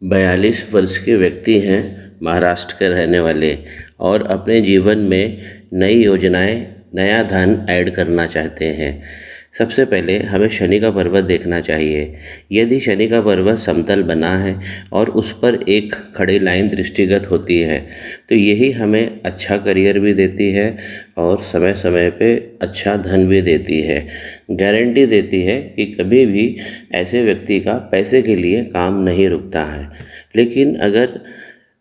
42 वर्ष के व्यक्ति हैं, महाराष्ट्र के रहने वाले, और अपने जीवन में नई योजनाएं, नया धन ऐड करना चाहते हैं। सबसे पहले हमें शनि का पर्वत देखना चाहिए। यदि शनि का पर्वत समतल बना है और उस पर एक खड़ी लाइन दृष्टिगत होती है तो यही हमें अच्छा करियर भी देती है और समय समय पे अच्छा धन भी देती है। गारंटी देती है कि कभी भी ऐसे व्यक्ति का पैसे के लिए काम नहीं रुकता है। लेकिन अगर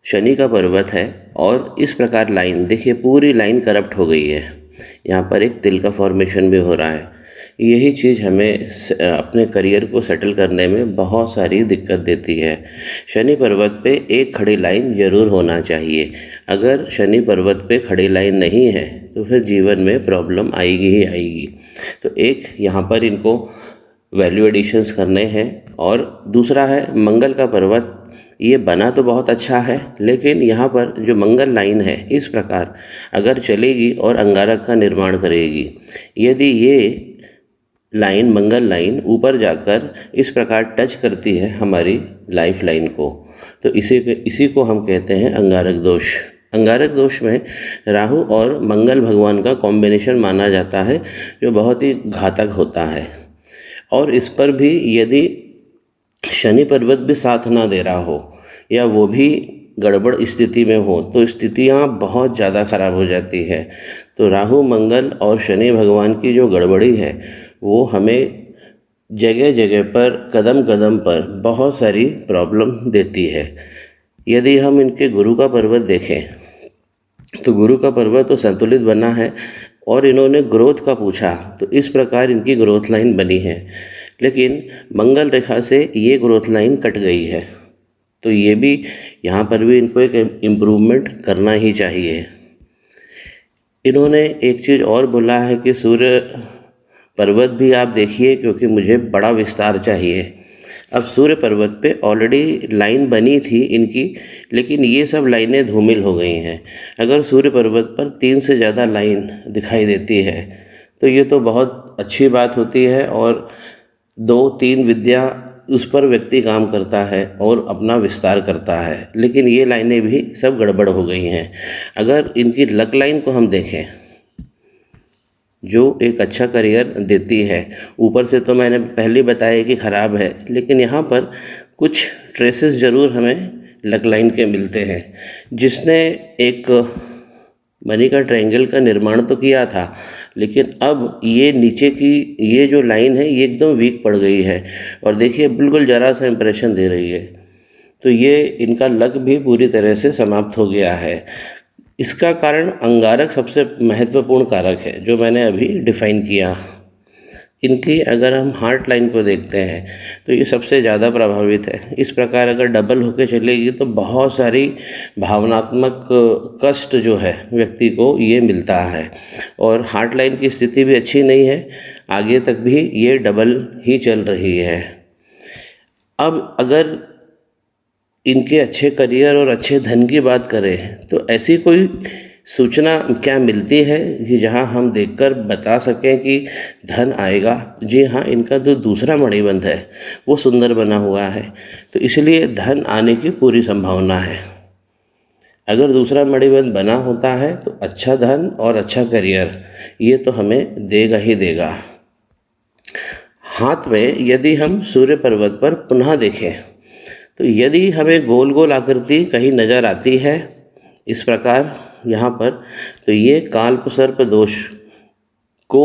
शनि का पर्वत है और इस प्रकार लाइन देखिए, पूरी लाइन करप्ट हो गई है, यहाँ पर एक तिल का फॉर्मेशन भी हो रहा है। यही चीज़ हमें अपने करियर को सेटल करने में बहुत सारी दिक्कत देती है। शनि पर्वत पे एक खड़ी लाइन ज़रूर होना चाहिए। अगर शनि पर्वत पे खड़ी लाइन नहीं है तो फिर जीवन में प्रॉब्लम आएगी ही आएगी। तो एक यहाँ पर इनको वैल्यू एडिशंस करने हैं। और दूसरा है मंगल का पर्वत। ये बना तो बहुत अच्छा है, लेकिन यहाँ पर जो मंगल लाइन है इस प्रकार अगर चलेगी और अंगारक का निर्माण करेगी, यदि ये लाइन मंगल लाइन ऊपर जाकर इस प्रकार टच करती है हमारी लाइफ लाइन को, तो इसी को हम कहते हैं अंगारक दोष। अंगारक दोष में राहु और मंगल भगवान का कॉम्बिनेशन माना जाता है, जो बहुत ही घातक होता है। और इस पर भी यदि शनि पर्वत भी साथ ना दे रहा हो या वो भी गड़बड़ स्थिति में हो तो स्थितियाँ बहुत ज़्यादा खराब हो जाती है। तो राहु मंगल और शनि भगवान की जो गड़बड़ी है वो हमें जगह जगह पर, कदम कदम पर बहुत सारी प्रॉब्लम देती है। यदि हम इनके गुरु का पर्वत देखें तो गुरु का पर्वत तो संतुलित बना है और इन्होंने ग्रोथ का पूछा तो इस प्रकार इनकी ग्रोथ लाइन बनी है, लेकिन मंगल रेखा से ये ग्रोथ लाइन कट गई है। तो ये भी यहाँ पर भी इनको एक इम्प्रूवमेंट करना ही चाहिए। इन्होंने एक चीज़ और बोला है कि सूर्य पर्वत भी आप देखिए, क्योंकि मुझे बड़ा विस्तार चाहिए। अब सूर्य पर्वत पे ऑलरेडी लाइन बनी थी इनकी, लेकिन ये सब लाइनें धूमिल हो गई हैं। अगर सूर्य पर्वत पर 3 से ज़्यादा लाइन दिखाई देती है तो ये तो बहुत अच्छी बात होती है और 2-3 विद्या उस पर व्यक्ति काम करता है और अपना विस्तार करता है। लेकिन ये लाइनें भी सब गड़बड़ हो गई हैं। अगर इनकी लक लाइन को हम देखें जो एक अच्छा करियर देती है, ऊपर से तो मैंने पहले बताया कि ख़राब है, लेकिन यहाँ पर कुछ ट्रेसेस ज़रूर हमें लक लाइन के मिलते हैं। जिसने एक मनी का ट्रायंगल का निर्माण तो किया था, लेकिन अब ये नीचे की ये जो लाइन है ये एकदम वीक पड़ गई है और देखिए बिल्कुल ज़रा सा इम्प्रेशन दे रही है। तो ये इनका लक भी पूरी तरह से समाप्त हो गया है। इसका कारण अंगारक सबसे महत्वपूर्ण कारक है जो मैंने अभी डिफाइन किया। इनकी अगर हम हार्ट लाइन को देखते हैं तो ये सबसे ज़्यादा प्रभावित है। इस प्रकार अगर डबल होकर चलेगी तो बहुत सारी भावनात्मक कष्ट जो है व्यक्ति को ये मिलता है। और हार्ट लाइन की स्थिति भी अच्छी नहीं है, आगे तक भी ये डबल ही चल रही है। अब अगर इनके अच्छे करियर और अच्छे धन की बात करें तो ऐसी कोई सूचना क्या मिलती है कि जहां हम देखकर बता सकें कि धन आएगा? जी हाँ, इनका जो दूसरा मणिबंध है वो सुंदर बना हुआ है, तो इसलिए धन आने की पूरी संभावना है। अगर दूसरा मणिबंध बना होता है तो अच्छा धन और अच्छा करियर ये तो हमें देगा ही देगा। हाथ में यदि हम सूर्य पर्वत पर पुनः देखें तो यदि हमें गोल गोल आकृति कहीं नज़र आती है इस प्रकार यहाँ पर, तो ये काल्प सर्प दोष को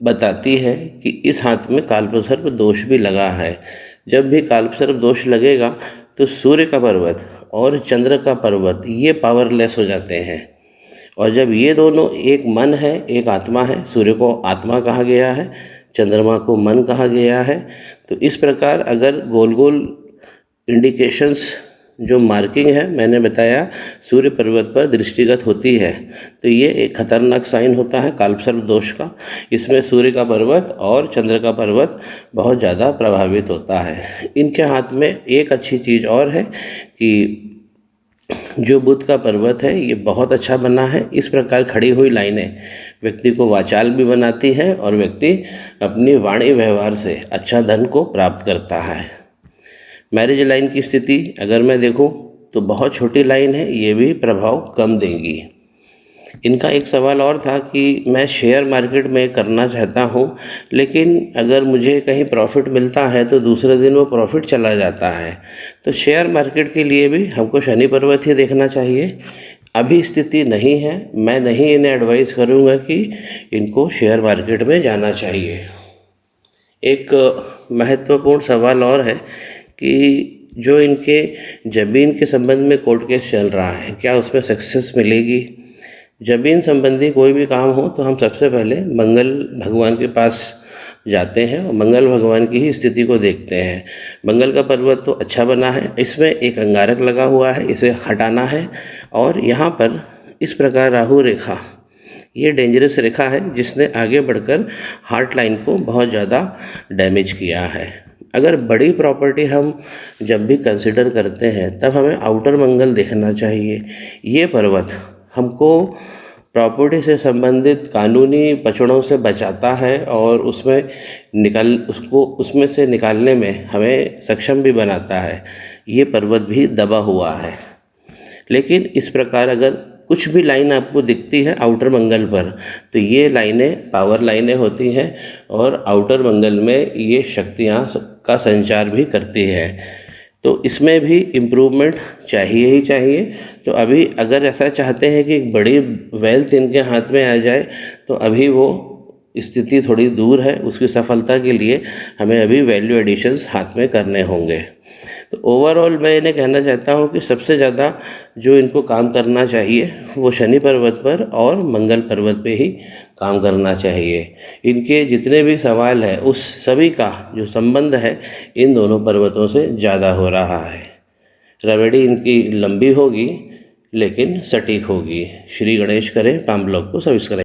बताती है कि इस हाथ में काल्प सर्प दोष भी लगा है। जब भी काल्प सर्प दोष लगेगा तो सूर्य का पर्वत और चंद्र का पर्वत ये पावरलेस हो जाते हैं। और जब ये दोनों एक मन है, एक आत्मा है, सूर्य को आत्मा कहा गया है, चंद्रमा को मन कहा गया है, तो इस प्रकार अगर गोल गोल इंडिकेशंस जो मार्किंग है मैंने बताया सूर्य पर्वत पर दृष्टिगत होती है तो ये एक खतरनाक साइन होता है कालसर्प दोष का। इसमें सूर्य का पर्वत और चंद्र का पर्वत बहुत ज़्यादा प्रभावित होता है। इनके हाथ में एक अच्छी चीज़ और है कि जो बुध का पर्वत है ये बहुत अच्छा बना है। इस प्रकार खड़ी हुई लाइनें व्यक्ति को वाचाल भी बनाती हैं और व्यक्ति अपनी वाणी व्यवहार से अच्छा धन को प्राप्त करता है। मैरिज लाइन की स्थिति अगर मैं देखूं तो बहुत छोटी लाइन है, ये भी प्रभाव कम देंगी। इनका एक सवाल और था कि मैं शेयर मार्केट में करना चाहता हूँ, लेकिन अगर मुझे कहीं प्रॉफ़िट मिलता है तो दूसरे दिन वो प्रॉफ़िट चला जाता है। तो शेयर मार्केट के लिए भी हमको शनि पर्वत ही देखना चाहिए। अभी स्थिति नहीं है, मैं नहीं इन्हें एडवाइस करूँगा कि इनको शेयर मार्केट में जाना चाहिए। एक महत्वपूर्ण सवाल और है कि जो इनके ज़मीन के संबंध में कोर्ट केस चल रहा है, क्या उसमें सक्सेस मिलेगी? ज़मीन संबंधी कोई भी काम हो तो हम सबसे पहले मंगल भगवान के पास जाते हैं और मंगल भगवान की ही स्थिति को देखते हैं। मंगल का पर्वत तो अच्छा बना है, इसमें एक अंगारक लगा हुआ है, इसे हटाना है। और यहाँ पर इस प्रकार राहु रेखा, ये डेंजरस रेखा है जिसने आगे बढ़कर हार्ट लाइन को बहुत ज़्यादा डैमेज किया है। अगर बड़ी प्रॉपर्टी हम जब भी कंसिडर करते हैं तब हमें आउटर मंगल देखना चाहिए। ये पर्वत हमको प्रॉपर्टी से संबंधित कानूनी पचड़ों से बचाता है और उसमें से निकालने में हमें सक्षम भी बनाता है। ये पर्वत भी दबा हुआ है। लेकिन इस प्रकार अगर कुछ भी लाइन आपको दिखती है आउटर मंगल पर, तो ये लाइनें पावर लाइनें होती हैं और आउटर मंगल में ये शक्तियाँ का संचार भी करती है। तो इसमें भी इम्प्रूवमेंट चाहिए ही चाहिए। तो अभी अगर ऐसा चाहते हैं कि एक बड़ी वेल्थ इनके हाथ में आ जाए, तो अभी वो स्थिति थोड़ी दूर है। उसकी सफलता के लिए हमें अभी वैल्यू एडिशंस हाथ में करने होंगे। तो ओवरऑल मैं इन्हें कहना चाहता हूँ कि सबसे ज़्यादा जो इनको काम करना चाहिए वो शनि पर्वत पर और मंगल पर्वत पे ही काम करना चाहिए। इनके जितने भी सवाल हैं उस सभी का जो संबंध है इन दोनों पर्वतों से ज़्यादा हो रहा है। रेमेडी इनकी लंबी होगी लेकिन सटीक होगी। श्री गणेश करें, पाम ब्लॉग को सब्सक्राइब।